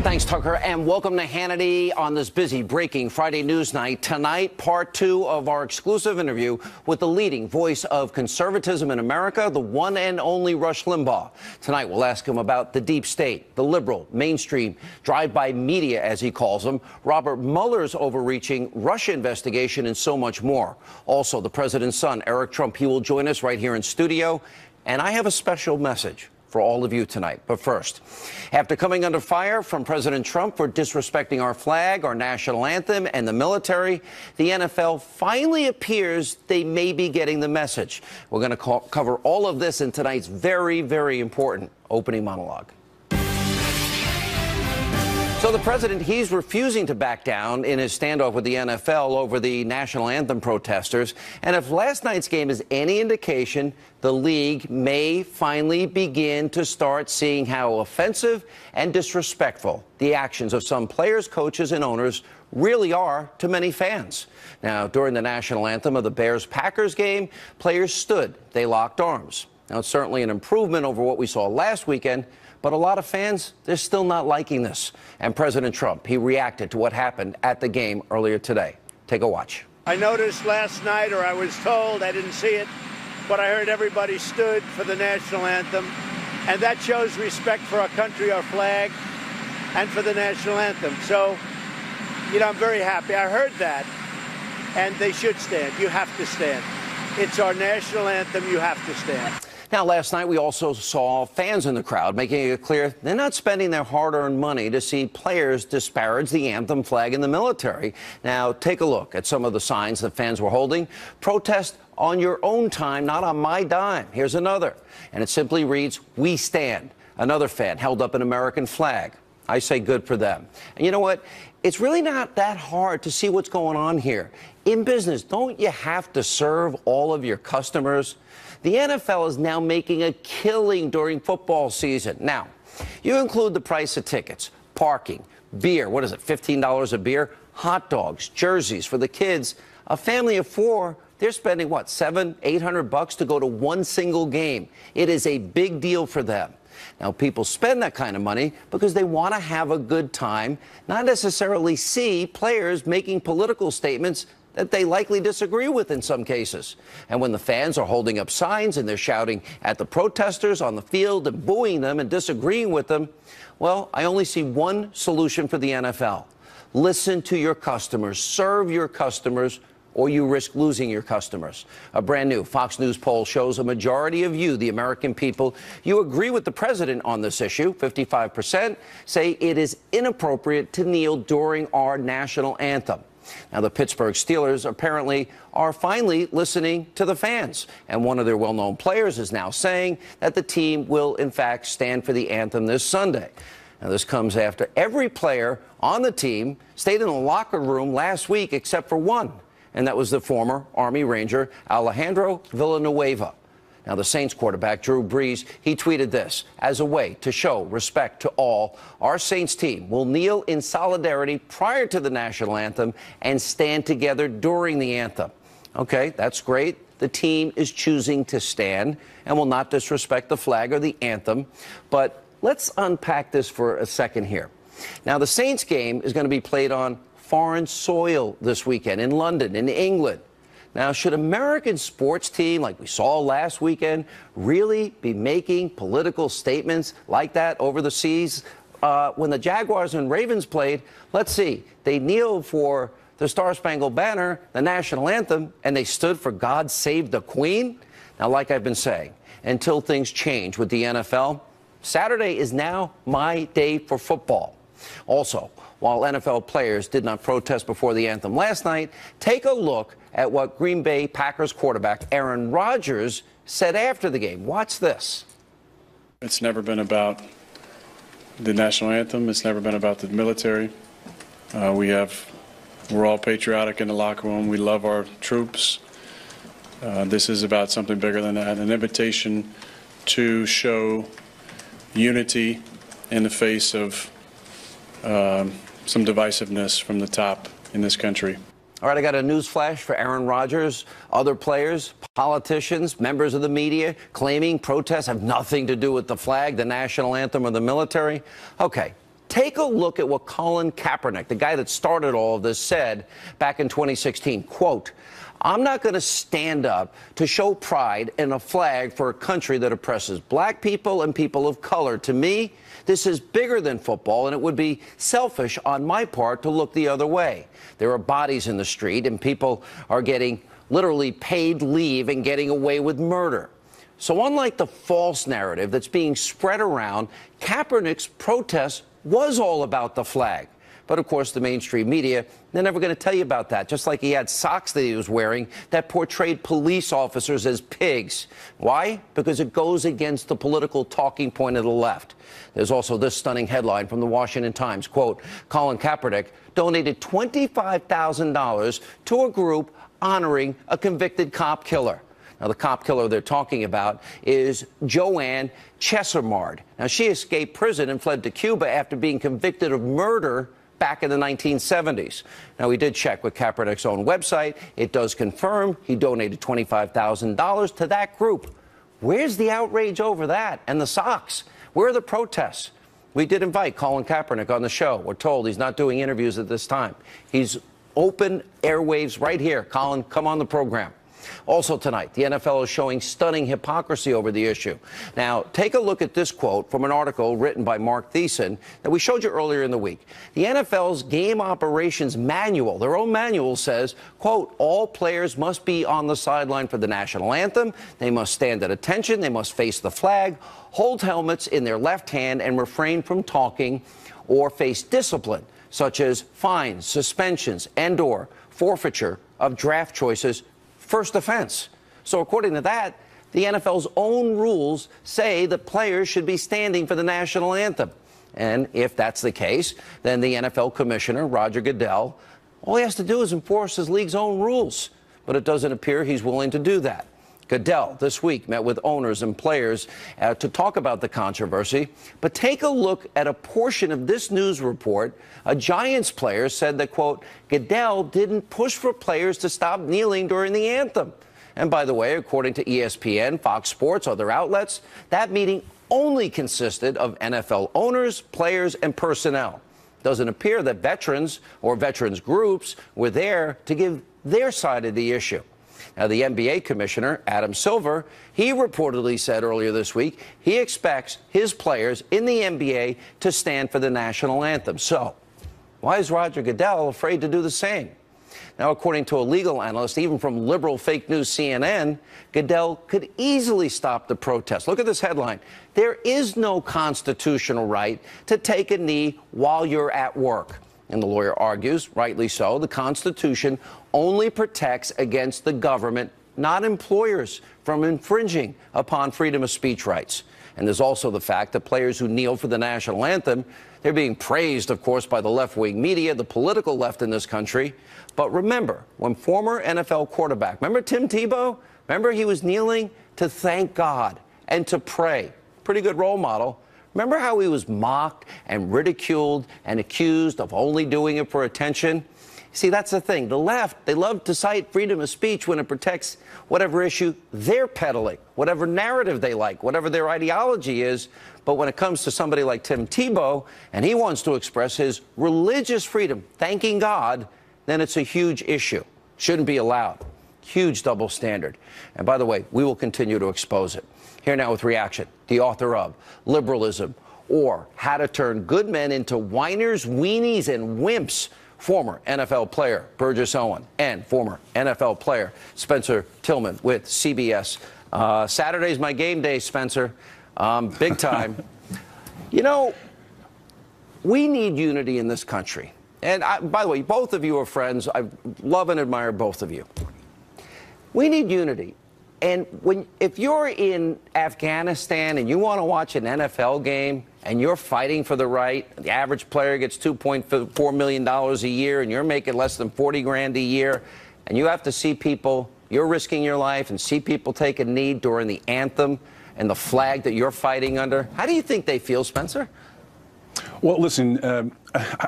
Thanks, Tucker, and welcome to Hannity on this busy, breaking Friday news night. Tonight, part two of our exclusive interview with the leading voice of conservatism in America, the one and only Rush Limbaugh. Tonight, we'll ask him about the deep state, the liberal, mainstream, drive-by media, as he calls them, Robert Mueller's overreaching Russia investigation, and so much more. Also, the president's son, Eric Trump, he will join us right here in studio. And I have a special message for all of you tonight. But first, after coming under fire from President Trump for disrespecting our flag, our national anthem, and the military, the NFL finally appears they may be getting the message. We're going to cover all of this in tonight's very, very important opening monologue. So the president, he's refusing to back down in his standoff with the NFL over the national anthem protesters. And if last night's game is any indication, the league may finally begin to start seeing how offensive and disrespectful the actions of some players, coaches, and owners really are to many fans. Now, during the national anthem of the Bears-Packers game, players stood. They locked arms. Now, it's certainly an improvement over what we saw last weekend, but a lot of fans, they're still not liking this. And President Trump, he reacted to what happened at the game earlier today. Take a watch. I noticed last night, or I was told, I didn't see it, but I heard everybody stood for the national anthem. And that shows respect for our country, our flag, and for the national anthem. So, you know, I'm very happy. I heard that. And they should stand. You have to stand. It's our national anthem. You have to stand. Now, last night, we also saw fans in the crowd making it clear they're not spending their hard-earned money to see players disparage the anthem, flag, and the military. Now, take a look at some of the signs that fans were holding. Protest on your own time, not on my dime. Here's another. And it simply reads, "We stand." Another fan held up an American flag. I say good for them. And you know what? It's really not that hard to see what's going on here. In business, don't you have to serve all of your customers? The NFL is now making a killing during football season. Now, you include the price of tickets, parking, beer, what is it, $15 a beer, hot dogs, jerseys for the kids. A family of four, they're spending, what, $700, $800 to go to one single game. It is a big deal for them. Now, people spend that kind of money because they want to have a good time, not necessarily see players making political statements that they likely disagree with in some cases. And when the fans are holding up signs and they're shouting at the protesters on the field and booing them and disagreeing with them, well, I only see one solution for the NFL. Listen to your customers, serve your customers, or you risk losing your customers. A brand new Fox News poll shows a majority of you, the American people, you agree with the president on this issue. 55% say it is inappropriate to kneel during our national anthem. Now, the Pittsburgh Steelers apparently are finally listening to the fans. And one of their well-known players is now saying that the team will, in fact, stand for the anthem this Sunday. Now, this comes after every player on the team stayed in the locker room last week except for one, and that was the former Army Ranger Alejandro Villanueva. Now, the Saints quarterback, Drew Brees, he tweeted this: as a way to show respect to all, our Saints team will kneel in solidarity prior to the national anthem and stand together during the anthem. Okay, that's great. The team is choosing to stand and will not disrespect the flag or the anthem. But let's unpack this for a second here. Now, the Saints game is going to be played on foreign soil this weekend in London, in England. Now, should American sports team, like we saw last weekend, really be making political statements like that over the seas? When the Jaguars and Ravens played, let's see, they kneeled for the Star-Spangled Banner, the national anthem, and they stood for God Save the Queen? Now, like I've been saying, until things change with the NFL, Saturday is now my day for football. Also, while NFL players did not protest before the anthem last night, take a look at what Green Bay Packers quarterback Aaron Rodgers said after the game. Watch this. It's never been about the national anthem. It's never been about the military. We're all patriotic in the locker room. We love our troops. This is about something bigger than that, an invitation to show unity in the face of some divisiveness from the top in this country. All right, I got a news flash for Aaron Rodgers. Other players, politicians, members of the media claiming protests have nothing to do with the flag, the national anthem, or the military. Okay, Take a look at what Colin Kaepernick, the guy that started all of this, said back in 2016. Quote, "I'm not going to stand up to show pride in a flag for a country that oppresses black people and people of color. To me, this is bigger than football, and it would be selfish on my part to look the other way. There are bodies in the street, and people are getting literally paid leave and getting away with murder." So unlike the false narrative that's being spread around, Kaepernick's protest was all about the flag. But, of course, the mainstream media, they're never going to tell you about that, just like he had socks that he was wearing that portrayed police officers as pigs. Why? Because it goes against the political talking point of the left. There's also this stunning headline from the Washington Times. Quote, Colin Kaepernick donated $25,000 to a group honoring a convicted cop killer. Now, the cop killer they're talking about is Joanne Chesimard. Now, she escaped prison and fled to Cuba after being convicted of murder back in the 1970s. Now, we did check with Kaepernick's own website. It does confirm he donated $25,000 to that group. Where's the outrage over that and the socks? Where are the protests? We did invite Colin Kaepernick on the show. We're told he's not doing interviews at this time. He's open airwaves right here. Colin, come on the program. Also tonight, the NFL is showing stunning hypocrisy over the issue. Now, take a look at this quote from an article written by Mark Thiessen that we showed you earlier in the week. The NFL's game operations manual, their own manual says, quote, all players must be on the sideline for the national anthem. They must stand at attention. They must face the flag, hold helmets in their left hand, and refrain from talking or face discipline, such as fines, suspensions, and/or forfeiture of draft choices. First offense. So according to that, the NFL's own rules say that players should be standing for the national anthem. And if that's the case, then the NFL commissioner, Roger Goodell, all he has to do is enforce his league's own rules. But it doesn't appear he's willing to do that. Goodell this week met with owners and players to talk about the controversy. But take a look at a portion of this news report. A Giants player said that, quote, Goodell didn't push for players to stop kneeling during the anthem. And by the way, according to ESPN, Fox Sports, other outlets, that meeting only consisted of NFL owners, players, and personnel. Doesn't appear that veterans or veterans groups were there to give their side of the issue. Now, the NBA commissioner, Adam Silver, he reportedly said earlier this week he expects his players in the NBA to stand for the national anthem. So, why is Roger Goodell afraid to do the same? Now, according to a legal analyst, even from liberal fake news CNN, Goodell could easily stop the protest. Look at this headline. There is no constitutional right to take a knee while you're at work. And the lawyer argues, rightly so, the Constitution only protects against the government, not employers, from infringing upon freedom of speech rights. And there's also the fact that players who kneel for the national anthem, they're being praised, of course, by the left-wing media, the political left in this country. But remember, when former NFL quarterback, remember Tim Tebow? Remember he was kneeling to thank God and to pray. Pretty good role model. Remember how he was mocked and ridiculed and accused of only doing it for attention? See, that's the thing. The left, they love to cite freedom of speech when it protects whatever issue they're peddling, whatever narrative they like, whatever their ideology is. But when it comes to somebody like Tim Tebow, and he wants to express his religious freedom, thanking God, then it's a huge issue. Shouldn't be allowed. Huge double standard. And by the way, we will continue to expose it. Here now with reaction, the author of Liberalism, or How to Turn Good Men into Whiners, Weenies, and Wimps, former NFL player Burgess Owen, and former NFL player Spencer Tillman with CBS. Saturday's my game day, Spencer. Big time. You know, we need unity in this country. And by the way, both of you are friends. I love and admire both of you. We need unity. And if you're in Afghanistan and you want to watch an NFL game and you're fighting for the right, the average player gets $2.4 million a year and you're making less than 40 grand a year, and you have to see people, you're risking your life, and see people take a knee during the anthem and the flag that you're fighting under, how do you think they feel, Spencer? Well, listen,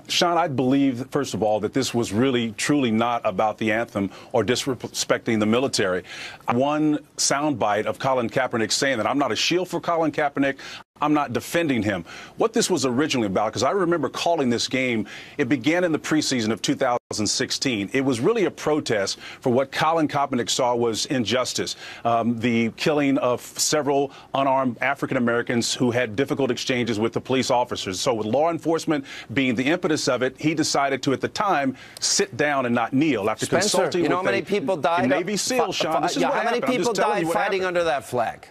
Sean, I believe, first of all, that this was really, truly not about the anthem or disrespecting the military. One soundbite of Colin Kaepernick saying that I'm not a shield for Colin Kaepernick. I'm not defending him. What this was originally about, because I remember calling this game, it began in the preseason of 2016. It was really a protest for what Colin Kaepernick saw was injustice, the killing of several unarmed African Americans who had difficult exchanges with the police officers. So with law enforcement being the impetus of it, he decided to, at the time, sit down and not kneel. After Spencer, consulting you know with how many people died? Navy SEAL, Sean. This is what how many happened. people died fighting under that flag?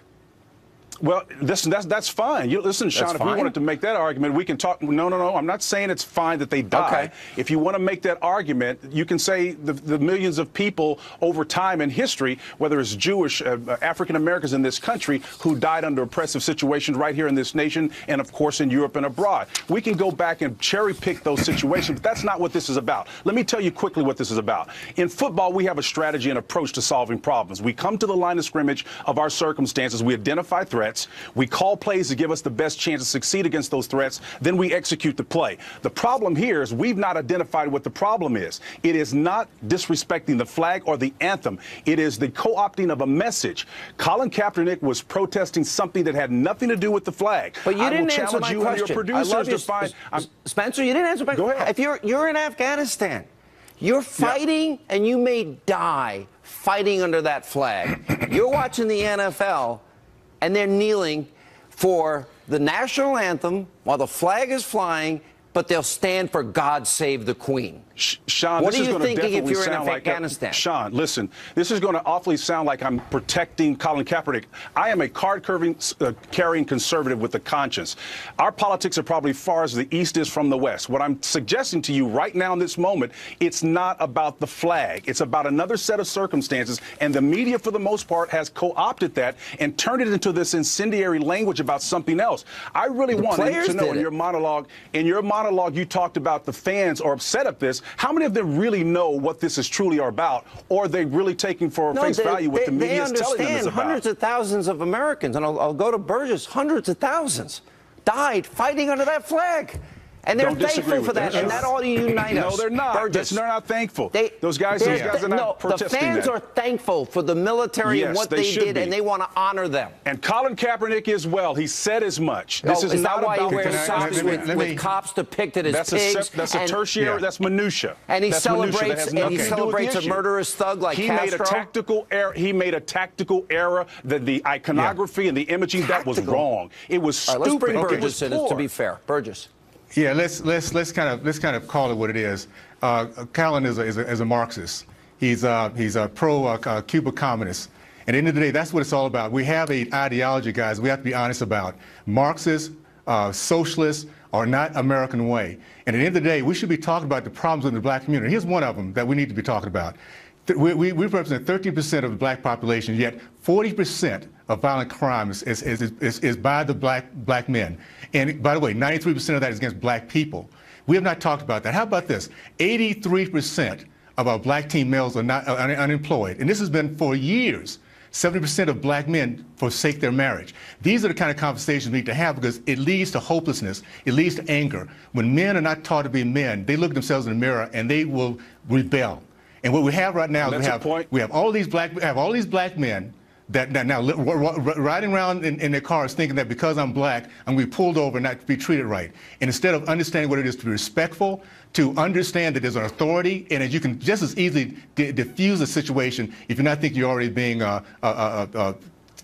Well, listen, that's fine. Listen, Sean, if we wanted to make that argument, we can talk. No. I'm not saying it's fine that they die. Okay. If you want to make that argument, you can say the millions of people over time in history, whether it's Jewish, African Americans in this country who died under oppressive situations right here in this nation and, of course, in Europe and abroad. We can go back and cherry pick those situations, but that's not what this is about. Let me tell you quickly what this is about. In football, we have a strategy and approach to solving problems. We come to the line of scrimmage of our circumstances. We identify threats. We call plays to give us the best chance to succeed against those threats. Then we execute the play. The problem here is we've not identified what the problem is. It is not disrespecting the flag or the anthem. It is the co-opting of a message. Colin Kaepernick was protesting something that had nothing to do with the flag. But you didn't answer my question. And your producers to find, Spencer, you didn't answer my question. Go ahead. If you're in Afghanistan, you're fighting and you may die fighting under that flag. You're watching the NFL and they're kneeling for the national anthem while the flag is flying, but they'll stand for God Save the Queen. Sean, what are you thinking if you're in Afghanistan? Sean, listen, this is going to awfully sound like I'm protecting Colin Kaepernick. I am a card-carrying conservative with a conscience. Our politics are probably far as the East is from the West. What I'm suggesting to you right now in this moment, it's not about the flag. It's about another set of circumstances, and the media, for the most part, has co-opted that and turned it into this incendiary language about something else. I really want to know in your monologue, you talked about the fans are upset at this. How many of them really know what this is truly about, or are they really taking for face value what the media is telling them is about? Hundreds of thousands of Americans, and I'll go to Burgess, hundreds of thousands died fighting under that flag. And they're thankful for that, and that ought to unite us. No, they're not. Burgess. They're not thankful. Those guys are not protesting. The fans are thankful for the military and what they did, and they want to honor them. And Colin Kaepernick as well. He said as much. This is not why about he wears socks with cops depicted as pigs. That's a tertiary. That's minutia. And he celebrates a murderous thug like Castro. He made a tactical error. The iconography and the imaging that was wrong. It was stupid. Let's bring Burgess in. To be fair, Burgess. Yeah, let's kind of call it what it is. Colin is a Marxist. He's a pro Cuba communist. At the end of the day, that's what it's all about. We have an ideology, guys. We have to be honest about. Marxists, socialists are not American way. And at the end of the day, we should be talking about the problems in the black community. Here's one of them that we need to be talking about. We represent 13% of the black population, yet 40% of violent crime is by the black men. And by the way, 93% of that is against black people. We have not talked about that. How about this? 83% of our black teen males are not unemployed. And this has been for years. 70% of black men forsake their marriage. These are the kind of conversations we need to have because it leads to hopelessness. It leads to anger. When men are not taught to be men, they look at themselves in the mirror and they will rebel. And what we have right now is we have all these black men that now riding around in their cars thinking that because I'm black, I'm going to be pulled over and not be treated right. And instead of understanding what it is to be respectful, to understand that there's an authority, and that you can just as easily diffuse a situation if you're not thinking you're already being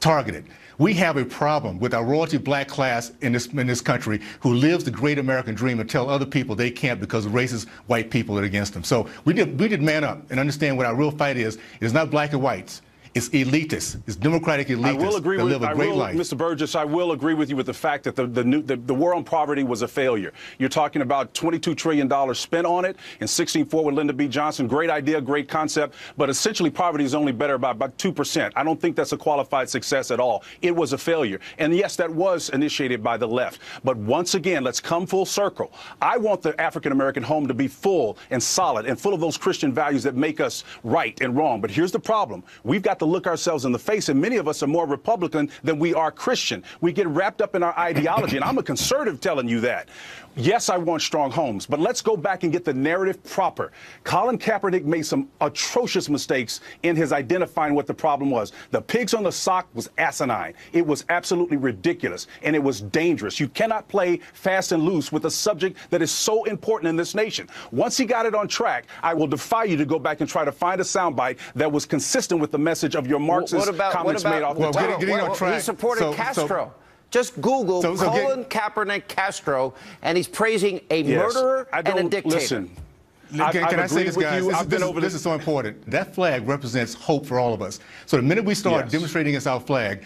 targeted. We have a problem with our royalty black class in this country who lives the great American dream and tell other people they can't because of racist white people that are against them. So we did man up and understand what our real fight is. It is not black and whites. It's elitists. It's democratic elitists that live a great life. Mr. Burgess, I will agree with you with the fact that the war on poverty was a failure. You're talking about $22 trillion spent on it in 16.4 with Lyndon B. Johnson. Great idea, great concept, but essentially poverty is only better by about 2%. I don't think that's a qualified success at all. It was a failure. And yes, that was initiated by the left. But once again, let's come full circle. I want the African-American home to be full and solid and full of those Christian values that make us right and wrong. But here's the problem. We've got to look ourselves in the face, and many of us are more Republican than we are Christian. We get wrapped up in our ideology, and I'm a conservative telling you that. Yes, I want strong homes, but let's go back and get the narrative proper. Colin Kaepernick made some atrocious mistakes in his identifying what the problem was. The pigs on the sock was asinine. It was absolutely ridiculous, and it was dangerous. You cannot play fast and loose with a subject that is so important in this nation. Once he got it on track, I will defy you to go back and try to find a soundbite that was consistent with the message of your Marxist comments made off the top. Getting on track. He supported Castro. Just Google Colin Kaepernick Castro, and he's praising a murderer and a dictator. Listen. Can I say this, guys? This is so important. That flag represents hope for all of us. So the minute we start demonstrating against our flag,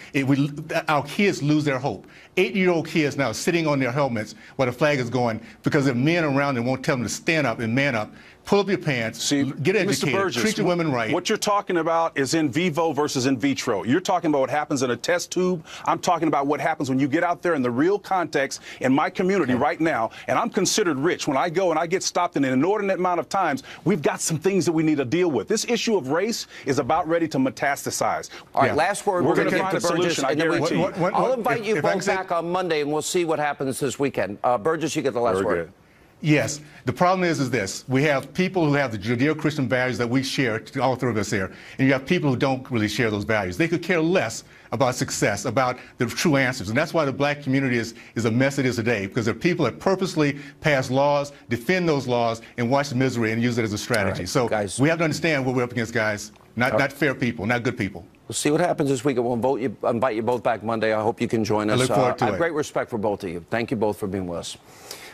our kids lose their hope. 8-year-old kids now sitting on their helmets while the flag is going because there are men around them won't tell them to stand up and man up. Pull up your pants, get educated, treat your women right. What you're talking about is in vivo versus in vitro. You're talking about what happens in a test tube. I'm talking about what happens when you get out there in the real context in my community right now. And I'm considered rich. When I go and I get stopped in an inordinate amount of times, we've got some things that we need to deal with. This issue of race is about ready to metastasize. All right, last word. We're going to find a solution, I guarantee you. I'll invite you both back on Monday, and we'll see what happens this weekend. Burgess, you get the last word. Yes. The problem is this. We have people who have the Judeo-Christian values that we share, all three of us here, and you have people who don't really share those values. They could care less about success, about the true answers. And that's why the black community is a mess it is today, because there are people that purposely pass laws, defend those laws, and watch the misery and use it as a strategy. Right, so guys, we have to understand what we're up against, guys. Not fair people, not good people. We'll see what happens this weekend. We'll invite you both back Monday. I hope you can join us. I look forward to it. I have great respect for both of you. Thank you both for being with us.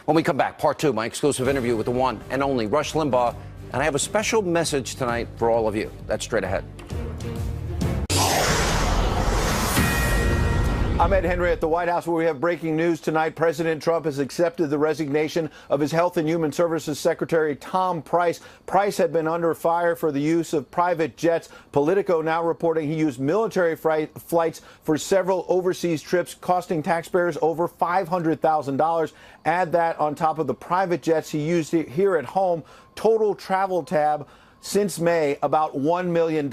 When we come back, part 2, my exclusive interview with the one and only Rush Limbaugh. And I have a special message tonight for all of you. That's straight ahead. I'm Ed Henry at the White House, where we have breaking news tonight. President Trump has accepted the resignation of his Health and Human Services Secretary Tom Price. Price had been under fire for the use of private jets. Politico now reporting he used military flights for several overseas trips, costing taxpayers over $500,000. Add that on top of the private jets he used here at home. Total travel tab since May, about $1 million.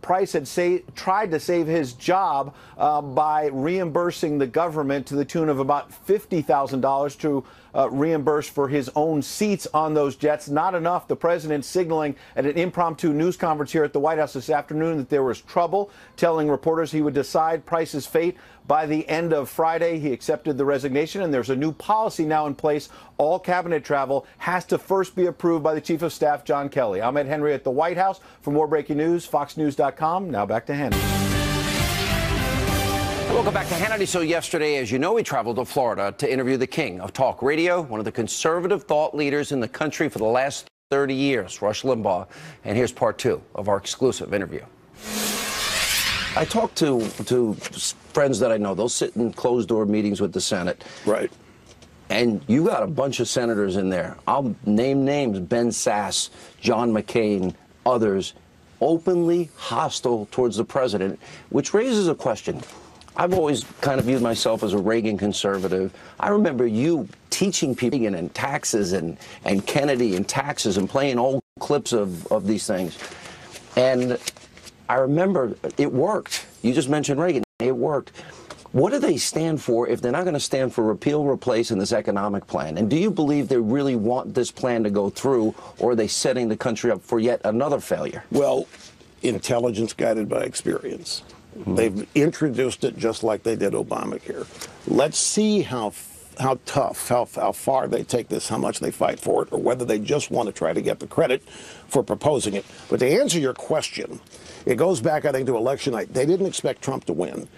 Price had tried to save his job by reimbursing the government to the tune of about $50,000 to reimburse for his own seats on those jets. Not enough. The president signaling at an impromptu news conference here at the White House this afternoon that there was trouble, telling reporters he would decide Price's fate by the end of Friday. He accepted the resignation, and there's a new policy now in place. All cabinet travel has to first be approved by the Chief of Staff, John Kelly. I'm Ed Henry at the White House. For more breaking news, foxnews.com. Now back to Hannity. Welcome back to Hannity. So yesterday, as you know, we traveled to Florida to interview the king of talk radio, one of the conservative thought leaders in the country for the last 30 years, Rush Limbaugh. And here's part 2 of our exclusive interview. I talk to friends that I know. They'll sit in closed-door meetings with the Senate. Right. And you got a bunch of senators in there. I'll name names: Ben Sasse, John McCain, others, openly hostile towards the president, which raises a question. I've always kind of viewed myself as a Reagan conservative. I remember you teaching people in taxes and Kennedy and taxes and playing old clips of these things. And I remember it worked. You just mentioned Reagan. It worked. What do they stand for if they're not going to stand for repeal, replace in this economic plan? And do you believe they really want this plan to go through, or are they setting the country up for yet another failure? Well, intelligence guided by experience. They've introduced it just like they did Obamacare. Let's see how tough, how far they take this, how much they fight for it, or whether they just want to try to get the credit for proposing it. But to answer your question, it goes back, I think, to election night. They didn't expect Trump to win,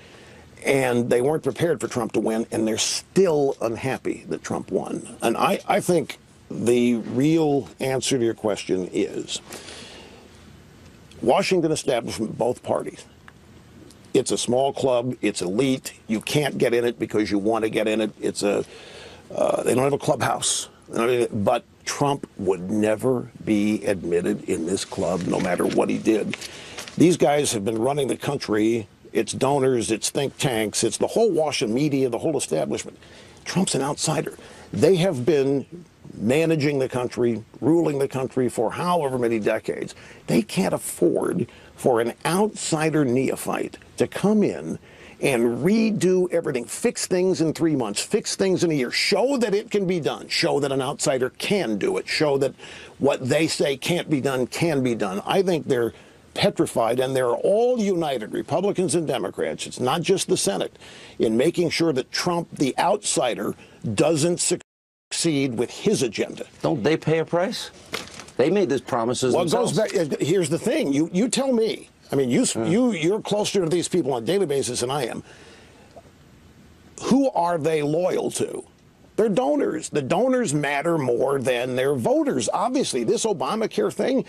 and they weren't prepared for Trump to win, and they're still unhappy that Trump won. And I think the real answer to your question is Washington establishment, both parties. It's a small club. It's elite. You can't get in it because you want to get in it. It's they don't have a clubhouse. But Trump would never be admitted in this club, no matter what he did. These guys have been running the country its donors, its think tanks, it's the whole Washington media, the whole establishment. Trump's an outsider. They have been managing the country, ruling the country for however many decades. They can't afford for an outsider neophyte to come in and redo everything, fix things in 3 months, fix things in a year, show that it can be done, show that an outsider can do it, show that what they say can't be done can be done. I think they're petrified, and they're all united, Republicans and Democrats, it's not just the Senate, in making sure that Trump, the outsider, doesn't succeed with his agenda. Don't they pay a price? They made these promises themselves. Well, it goes back, here's the thing, you tell me. I mean, you're closer to these people on a daily basis than I am. Who are they loyal to? They're donors. The donors matter more than their voters. Obviously, this Obamacare thing,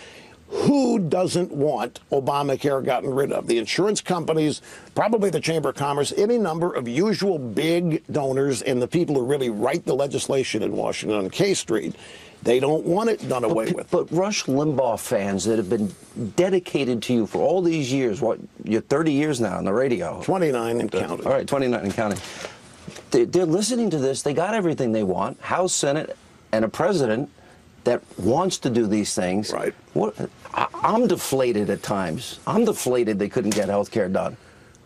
who doesn't want Obamacare gotten rid of? The insurance companies, probably the Chamber of Commerce, any number of usual big donors, and the people who really write the legislation in Washington on K Street. They don't want it done away with. But Rush Limbaugh fans that have been dedicated to you for all these years, what, you're 30 years now on the radio. 29 and counting. All right, 29 and counting. They're listening to this. They got everything they want, House, Senate, and a president that wants to do these things. Right. I'm deflated at times. I'm deflated they couldn't get health care done.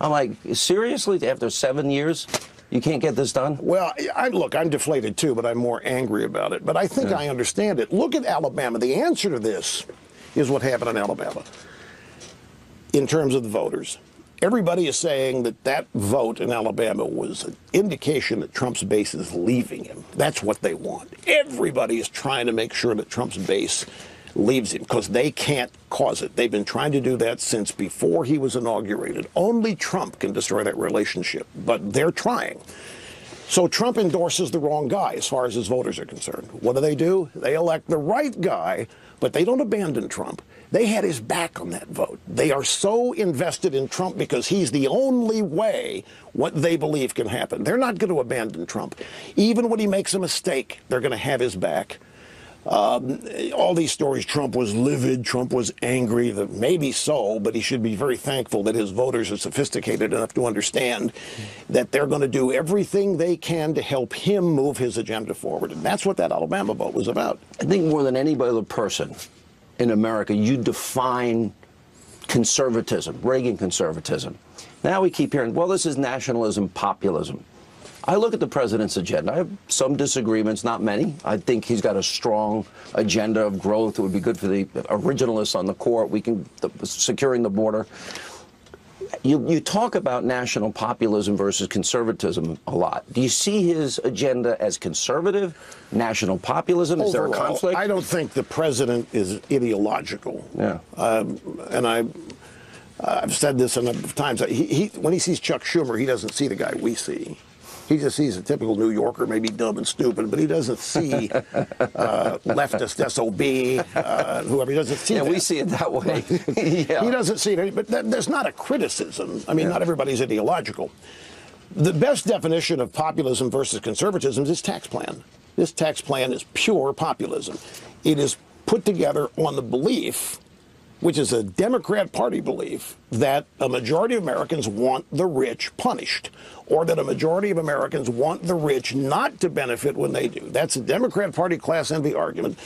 I'm like, seriously, after 7 years? You can't get this done? Well, look, I'm deflated too, but I'm more angry about it. But I think I understand it. Look at Alabama. The answer to this is what happened in Alabama in terms of the voters. Everybody is saying that that vote in Alabama was an indication that Trump's base is leaving him. That's what they want. Everybody is trying to make sure that Trump's base leaves him because they can't cause it. They've been trying to do that since before he was inaugurated. Only Trump can destroy that relationship, but they're trying. So Trump endorses the wrong guy as far as his voters are concerned. What do? They elect the right guy, but they don't abandon Trump. They had his back on that vote. They are so invested in Trump because he's the only way what they believe can happen. They're not going to abandon Trump. Even when he makes a mistake, they're going to have his back. All these stories, Trump was livid, Trump was angry, maybe so, but he should be very thankful that his voters are sophisticated enough to understand that they're going to do everything they can to help him move his agenda forward. And that's what that Alabama vote was about. I think more than any other person in America, you define conservatism, Reagan conservatism. Now we keep hearing, well, this is nationalism, populism. I look at the president's agenda. I have some disagreements, not many. I think he's got a strong agenda of growth. It would be good for the originalists on the court. Securing the border. You talk about national populism versus conservatism a lot. Do you see his agenda as conservative, national populism? Is there a conflict? I don't think the president is ideological. Yeah. And I've said this a number of times. When he sees Chuck Schumer, he doesn't see the guy we see. He just sees a typical New Yorker, maybe dumb and stupid, but he doesn't see leftist SOB, whoever. He doesn't see that. We see it that way. Yeah. He doesn't see it, but there's not a criticism. I mean, not everybody's ideological. The best definition of populism versus conservatism is his tax plan. This tax plan is pure populism. It is put together on the belief, which is a Democrat Party belief, that a majority of Americans want the rich punished, or that a majority of Americans want the rich not to benefit when they do. That's a Democrat Party class envy argument.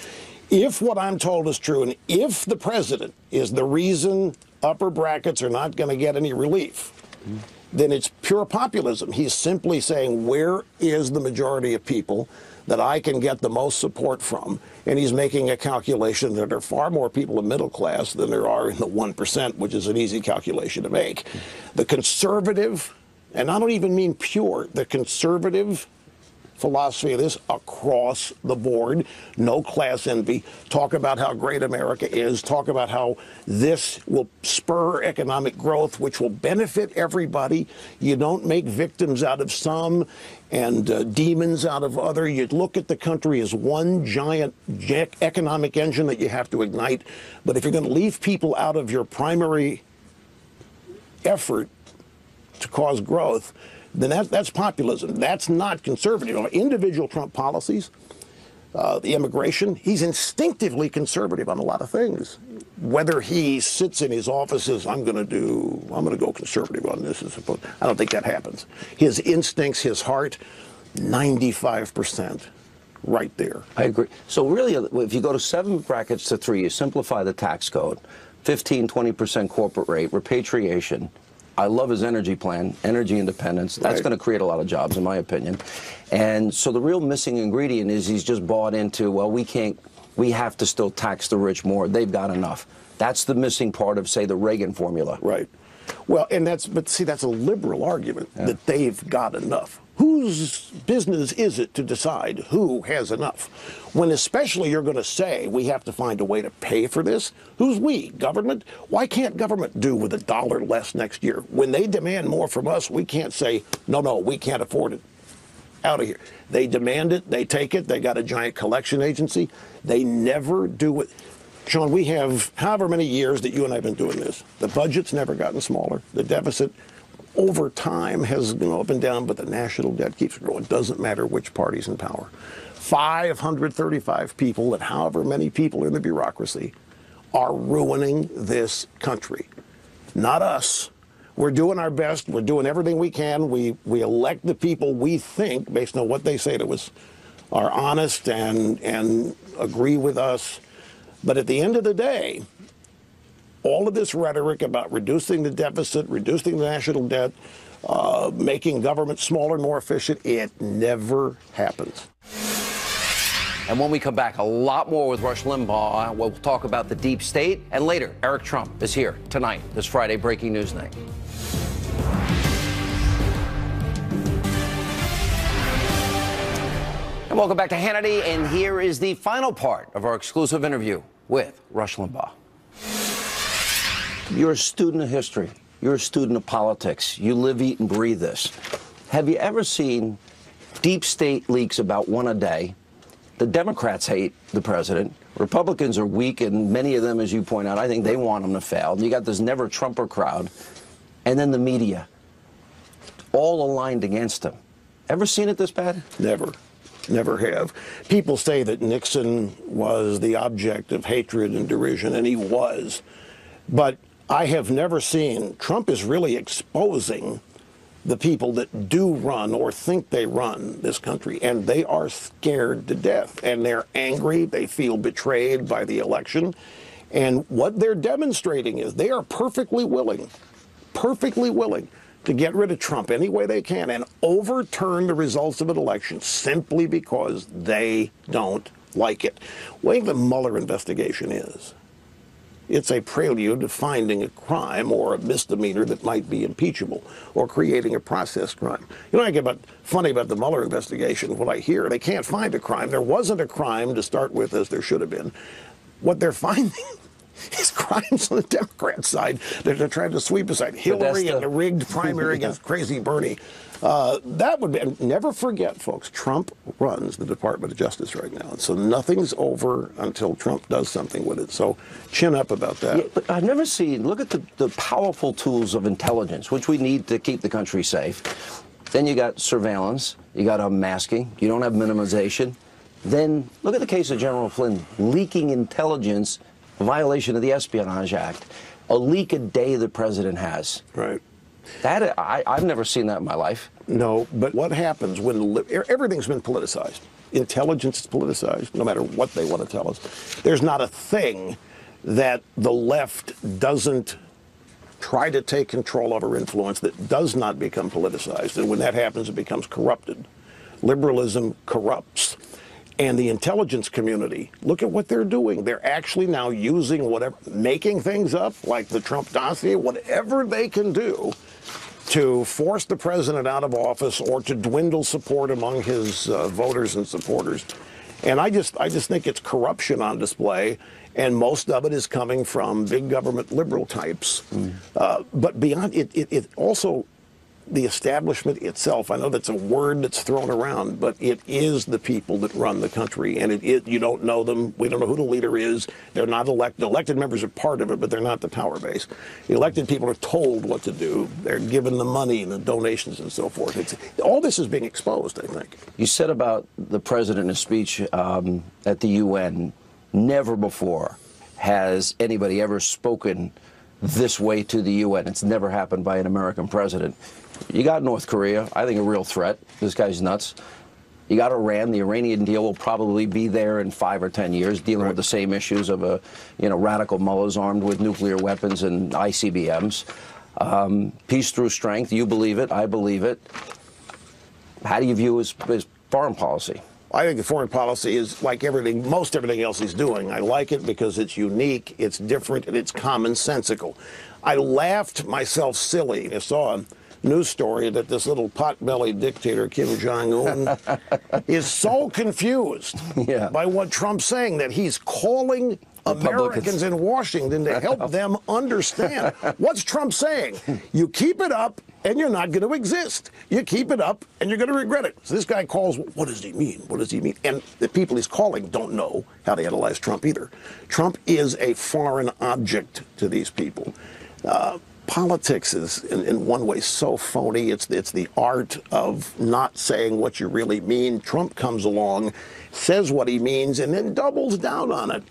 If what I'm told is true, and if the president is the reason upper brackets are not going to get any relief, then it's pure populism. He's simply saying, where is the majority of people that I can get the most support from? And he's making a calculation that there are far more people in middle class than there are in the 1%, which is an easy calculation to make. The conservative, and I don't even mean pure, the conservative philosophy of this across the board, no class envy, talk about how great America is, talk about how this will spur economic growth, which will benefit everybody. You don't make victims out of some and demons out of other. You look at the country as one giant economic engine that you have to ignite. But if you're going to leave people out of your primary effort to cause growth, then that's populism. That's not conservative. Individual Trump policies, the immigration, he's instinctively conservative on a lot of things. whether he sits in his office and says, I'm going to go conservative on this. I don't think that happens. His instincts, his heart, 95% right there. I agree. So really, if you go to 7 brackets to 3, you simplify the tax code, 15, 20% corporate rate, repatriation. I love his energy plan, energy independence. That's going to create a lot of jobs, in my opinion. And so the real missing ingredient is he's just bought into, well, we have to still tax the rich more. They've got enough. That's the missing part of, say, the Reagan formula. Right. Well, but see, that's a liberal argument, that they've got enough. Whose business is it to decide who has enough? When especially you're going to say we have to find a way to pay for this. Who's we? Government? Why can't government do with $1 less next year? When they demand more from us, we can't say, no, we can't afford it. Out of here. They demand it. They take it. They got a giant collection agency. They never do it. Sean, we have however many years that you and I have been doing this. The budget's never gotten smaller. The deficit over time has been up and down, but the national debt keeps growing. It doesn't matter which party's in power. 535 people, and however many people in the bureaucracy, are ruining this country. Not us. We're doing our best. We're doing everything we can. We elect the people we think, based on what they say to us, are honest and agree with us. But at the end of the day, all of this rhetoric about reducing the deficit, reducing the national debt, making government smaller, more efficient, it never happens. And when we come back, a lot more with Rush Limbaugh. We'll talk about the deep state. And later, Eric Trump is here tonight, this Friday Breaking News Night. And welcome back to Hannity. And here is the final part of our exclusive interview with Rush Limbaugh. You're a student of history. You're a student of politics. You live, eat, and breathe this. Have you ever seen deep state leaks about one a day? The Democrats hate the president. Republicans are weak, and many of them, as you point out, I think they want him to fail. And you got this never-Trumper crowd. And then the media, all aligned against him. Ever seen it this bad? Never. Never have. People say that Nixon was the object of hatred and derision, and he was. But I have never seen, Trump is really exposing the people that do run or think they run this country, and they are scared to death, and they're angry, they feel betrayed by the election, and what they're demonstrating is they are perfectly willing to get rid of Trump any way they can and overturn the results of an election simply because they don't like it. What do you think the Mueller investigation is? It's a prelude to finding a crime or a misdemeanor that might be impeachable or creating a process crime. You know, I get funny about the Mueller investigation. What I hear, they can't find a crime. There wasn't a crime to start with, as there should have been. What they're finding is crimes on the Democrat side that they're trying to sweep aside. Hillary and the rigged primary against crazy Bernie. That would be, and never forget, folks, Trump runs the Department of Justice right now. And so nothing's over until Trump does something with it. So chin up about that. Yeah, but I've never seen, look at the powerful tools of intelligence, which we need to keep the country safe. Then you got surveillance, you got unmasking, you don't have minimization. Then look at the case of General Flynn, leaking intelligence, a violation of the Espionage Act. A leak a day the president has. Right. That I've never seen that in my life. No, but what happens when everything's been politicized? Intelligence is politicized, no matter what they want to tell us. There's not a thing that the left doesn't try to take control of or influence that does not become politicized. And when that happens, it becomes corrupted. Liberalism corrupts. And the intelligence community, look at what they're doing. They're actually now using whatever, making things up, like the Trump dossier, whatever they can do to force the president out of office or to dwindle support among his voters and supporters. And I just think it's corruption on display, and most of it is coming from big government liberal types. But beyond it also, the establishment itself, I know that's a word that's thrown around, but it is the people that run the country, and you don't know them. We don't know who the leader is. They're not elected. Elected members are part of it, but they're not the power base. The elected people are told what to do. They're given the money and the donations and so forth. All this is being exposed, I think. You said about the president in a speech at the UN, never before has anybody ever spoken this way to the UN. It's never happened by an American president. You got North Korea, I think a real threat. This guy's nuts. You got Iran. The Iranian deal will probably be there in 5 or 10 years, dealing with the same issues of radical mullahs armed with nuclear weapons and ICBMs. Peace through strength. You believe it. I believe it. How do you view his foreign policy? I think the foreign policy is like everything, most everything else he's doing. I like it because it's unique, it's different, and it's commonsensical. I laughed myself silly. I saw a news story that this little pot-bellied dictator, Kim Jong-un, is so confused by what Trump's saying that he's calling Americans in Washington to help them understand. What's Trump saying? You keep it up and you're not going to exist. You keep it up and you're going to regret it. So this guy calls, what does he mean? What does he mean? And the people he's calling don't know how to analyze Trump either. Trump is a foreign object to these people. Politics is, in one way, so phony. It's the art of not saying what you really mean. Trump comes along, says what he means, and then doubles down on it.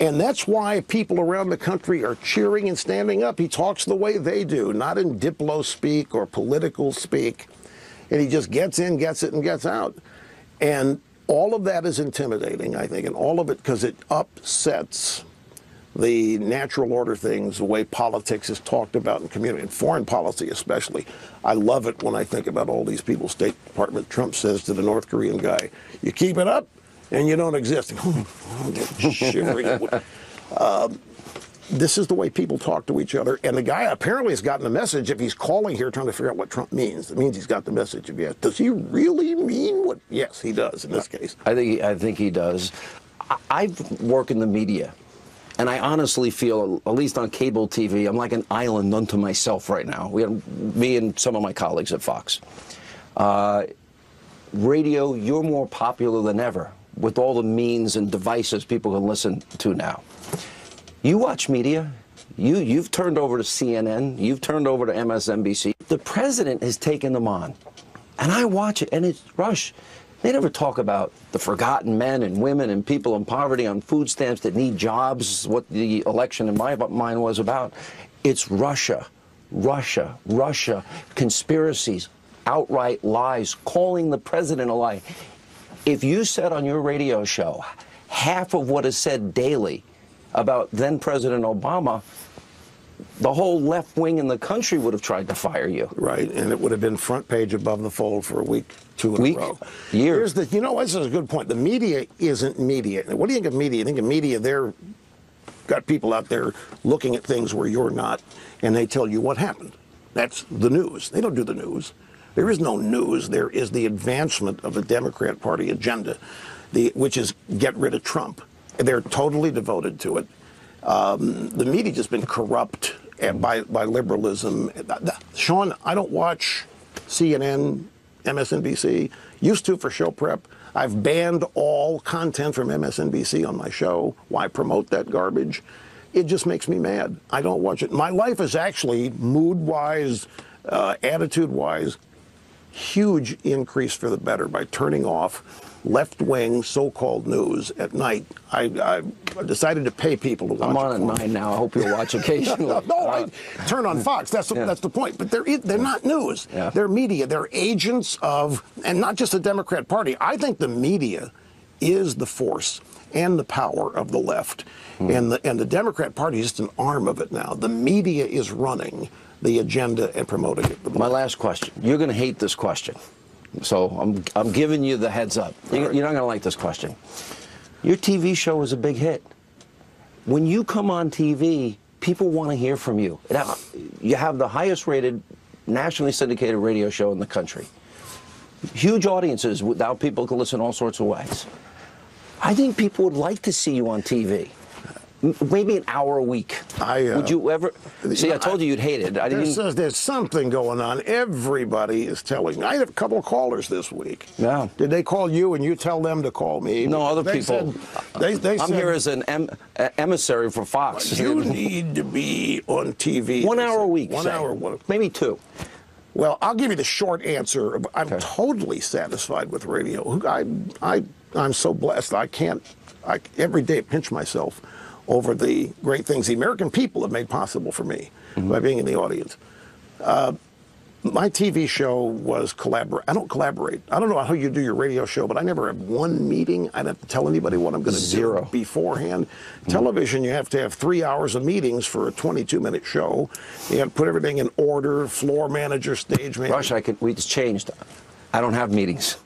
And that's why people around the country are cheering and standing up. He talks the way they do, not in diplo speak or political speak. And he just gets in, gets it, and gets out. And all of that is intimidating, I think, and all of it because it upsets the natural order things, the way politics is talked about in community, and foreign policy especially. I love it when I think about all these people. State Department Trump says to the North Korean guy, you keep it up, and you don't exist. Shivering. This is the way people talk to each other. And the guy apparently has gotten the message. If he's calling here trying to figure out what Trump means, it means he's got the message. Yes. Does he really mean what? Yes, he does in this case. I think he does. I work in the media, and I honestly feel, at least on cable TV, I'm like an island unto myself right now. Me and some of my colleagues at Fox. Radio, you're more popular than ever, with all the means and devices people can listen to now. You watch media, you've turned over to CNN, you've turned over to MSNBC. The president has taken them on, and I watch it, and it's Rush. They never talk about the forgotten men and women and people in poverty on food stamps that need jobs, what the election in my mind was about. It's Russia, Russia, Russia, conspiracies, outright lies, calling the president a lie. If you said on your radio show half of what is said daily about then-President Obama, the whole left wing in the country would have tried to fire you. Right, and it would have been front page above the fold for a week, two in a row. Years. You know, this is a good point. The media isn't media. What do you think of media? You think of media, they're got people out there looking at things where you're not, and they tell you what happened. That's the news. They don't do the news. There is no news. There is the advancement of the Democrat Party agenda, which is get rid of Trump. They're totally devoted to it. The media's just been corrupt by liberalism. Sean, I don't watch CNN, MSNBC. Used to for show prep. I've banned all content from MSNBC on my show. Why promote that garbage? It just makes me mad. I don't watch it. My life is actually, mood-wise, attitude-wise, huge increase for the better by turning off left-wing so-called news at night. I decided to pay people to watch. I'm on at 9 now. I hope you'll watch occasionally. No, I turn on Fox. That's the point. But they're not news. Yeah. They're media. They're agents of, and not just the Democrat Party. I think the media is the force and the power of the left. And the Democrat Party is just an arm of it now. The media is running the agenda and promoting it. My last question. You're going to hate this question. So I'm giving you the heads up. You're not going to like this question. Your TV show is a big hit. When you come on TV, people want to hear from you. You have the highest rated nationally syndicated radio show in the country. Huge audiences without people can listen all sorts of ways. I think people would like to see you on TV. Maybe an hour a week. Would you ever? See, I told you you'd hate it. There's something going on. Everybody is telling me. I have a couple of callers this week. Yeah. Did they call you and you tell them to call me? No, other people. I'm here as an emissary for Fox. You need to be on TV. 1 hour a week. 1 hour. Maybe 2. Well, I'll give you the short answer. I'm totally satisfied with radio. I'm so blessed. I every day pinch myself. over the great things the American people have made possible for me by being in the audience. My TV show was I don't collaborate. I don't know how you do your radio show, but I never have one meeting. I don't have to tell anybody what I'm going to do beforehand. Television, you have to have 3 hours of meetings for a 22-minute show. You have to put everything in order, floor manager, stage manager. Rush, we just changed. I don't have meetings.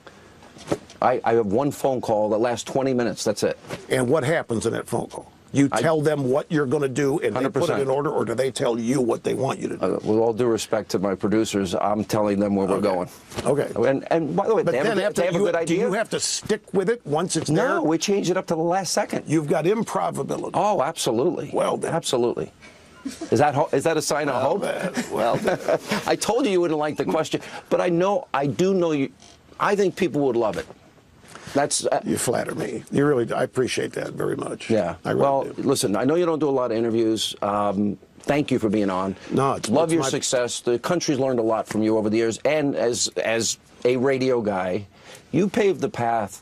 I have one phone call that lasts 20 minutes. That's it. And what happens in that phone call? You tell them what you're going to do, and 100%. They put it in order, or do they tell you what they want you to do? With all due respect to my producers, I'm telling them where we're going. Okay. And by the way, but they have a good idea. Do you have to stick with it once it's there? No, we change it up to the last second. You've got improv-ability. Oh, absolutely. Well then. Absolutely. Is that a sign of hope? Well, I told you wouldn't like the question, but I do know you. I think people would love it. That's you flatter me. You really, I appreciate that very much. Yeah. I really do. Listen, I know you don't do a lot of interviews. Thank you for being on. No, love your success. The country's learned a lot from you over the years, and as a radio guy, you paved the path.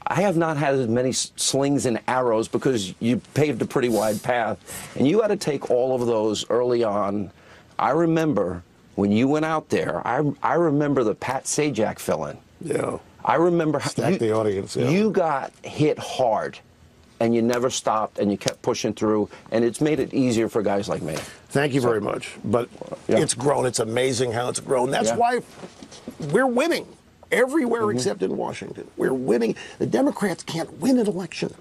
I have not had as many slings and arrows because you paved a pretty wide path, and you had to take all of those early on. I remember when you went out there. I remember the Pat Sajak fill-in. Yeah. I remember the audience. Yeah. You got hit hard, and you never stopped, and you kept pushing through, and it's made it easier for guys like me. Thank you very much. But it's grown. It's amazing how it's grown. That's why we're winning everywhere except in Washington. We're winning. The Democrats can't win an election.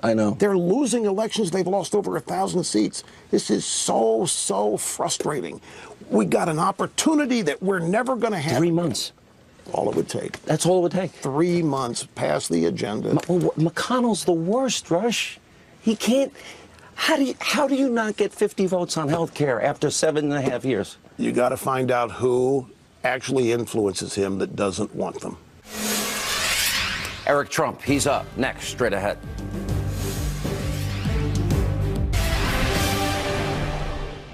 I know. They're losing elections. They've lost over 1,000 seats. This is so frustrating. We got an opportunity that we're never going to have. 3 months. All it would take. That's all it would take. 3 months past the agenda. McConnell's the worst, Rush. He can't. How do you not get 50 votes on health care after 7.5 years? You got to find out who actually influences him that doesn't want them. Eric Trump, he's up next, straight ahead.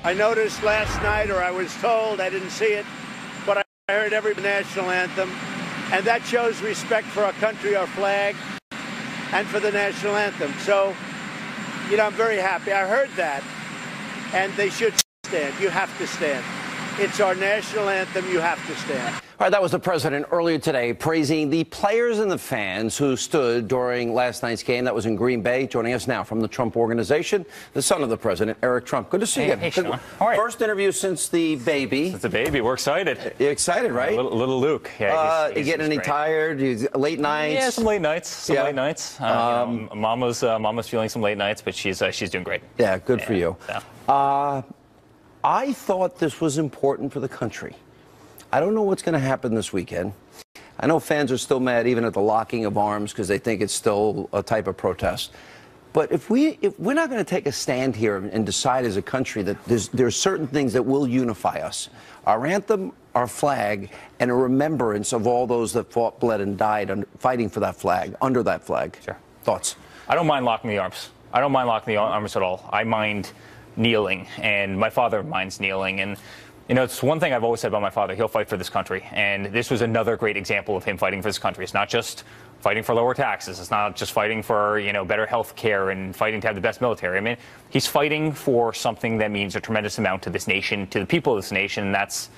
I noticed last night, or I was told, I didn't see it, but I heard every national anthem, and that shows respect for our country, our flag, and for the national anthem. So, you know, I'm very happy. I heard that, and they should stand. You have to stand. It's our national anthem. You have to stand. All right, that was the president earlier today praising the players and the fans who stood during last night's game. That was in Green Bay. Joining us now from the Trump Organization, the son of the president, Eric Trump. Good to see you. Hey, Sean. All right. First interview since the baby. Since the baby. We're excited. You're excited, right? Little Luke. Yeah, you getting any tired? Late nights? Yeah, some late nights. Late nights. Mama's feeling some late nights, but she's doing great. Yeah, good for you. I thought this was important for the country. I don't know what's going to happen this weekend. I know fans are still mad even at the locking of arms because they think it's still a type of protest. But if we're not going to take a stand here and decide as a country that there's certain things that will unify us, our anthem, our flag, and a remembrance of all those that fought, bled, and died fighting for that flag, under that flag. Sure. Thoughts? I don't mind locking the arms. I don't mind locking the arms at all. I mind kneeling, and my father minds kneeling. And you know, it's one thing I've always said about my father. He'll fight for this country, and this was another great example of him fighting for this country. It's not just fighting for lower taxes. It's not just fighting for, you know, better health care and fighting to have the best military. I mean, he's fighting for something that means a tremendous amount to this nation, to the people of this nation, and that's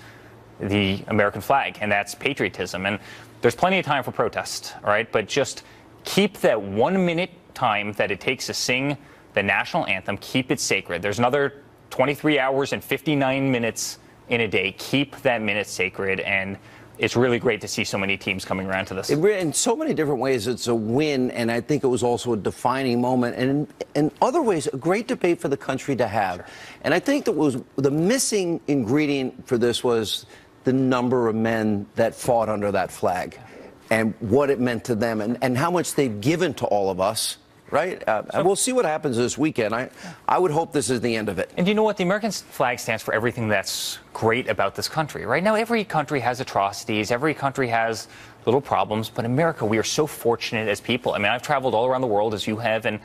the American flag, and that's patriotism. And there's plenty of time for protest, all right? But just keep that 1 minute time that it takes to sing the national anthem, keep it sacred. There's another 23 hours and 59 minutes in a day. Keep that minute sacred, and it's really great to see so many teams coming around to this. In so many different ways, it's a win, and I think it was also a defining moment, and in other ways, a great debate for the country to have. Sure. And I think that was the missing ingredient for this was the number of men that fought under that flag and what it meant to them and how much they've given to all of us. Right? And we'll see what happens this weekend. I would hope this is the end of it. And you know what? The American flag stands for everything that's great about this country. Right now, every country has atrocities. Every country has little problems. But America, we are so fortunate as people. I mean, I've traveled all around the world, as you have, and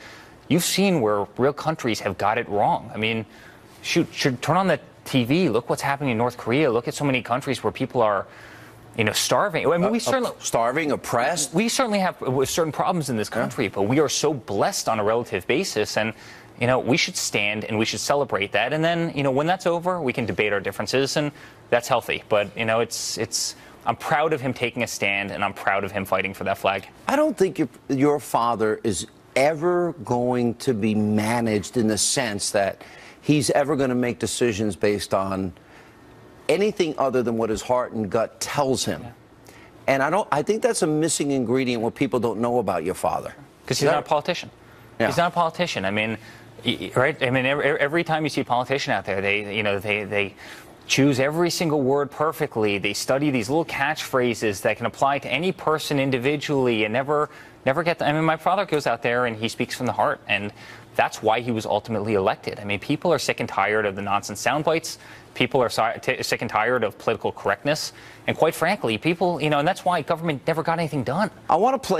you've seen where real countries have got it wrong. I mean, shoot, turn on the TV. Look what's happening in North Korea. Look at so many countries where people are, you know, starving. I mean, we certainly starving, oppressed. We certainly have certain problems in this country, but we are so blessed on a relative basis. And you know, we should stand and we should celebrate that. And then, you know, when that's over, we can debate our differences, and that's healthy. But, you know, I'm proud of him taking a stand, and I'm proud of him fighting for that flag. I don't think your father is ever going to be managed in the sense that he's ever going to make decisions based on anything other than what his heart and gut tells him. Yeah. And I think that's a missing ingredient what people don't know about your father. Because he's not a politician. Yeah. He's not a politician. I mean, right? I mean, every time you see a politician out there, they choose every single word perfectly. They study these little catchphrases that can apply to any person individually and never get them. I mean, my father goes out there and he speaks from the heart, and that's why he was ultimately elected. I mean, people are sick and tired of the nonsense sound bites. People are sick and tired of political correctness. And quite frankly, people, you know, and that's why government never got anything done. I want to play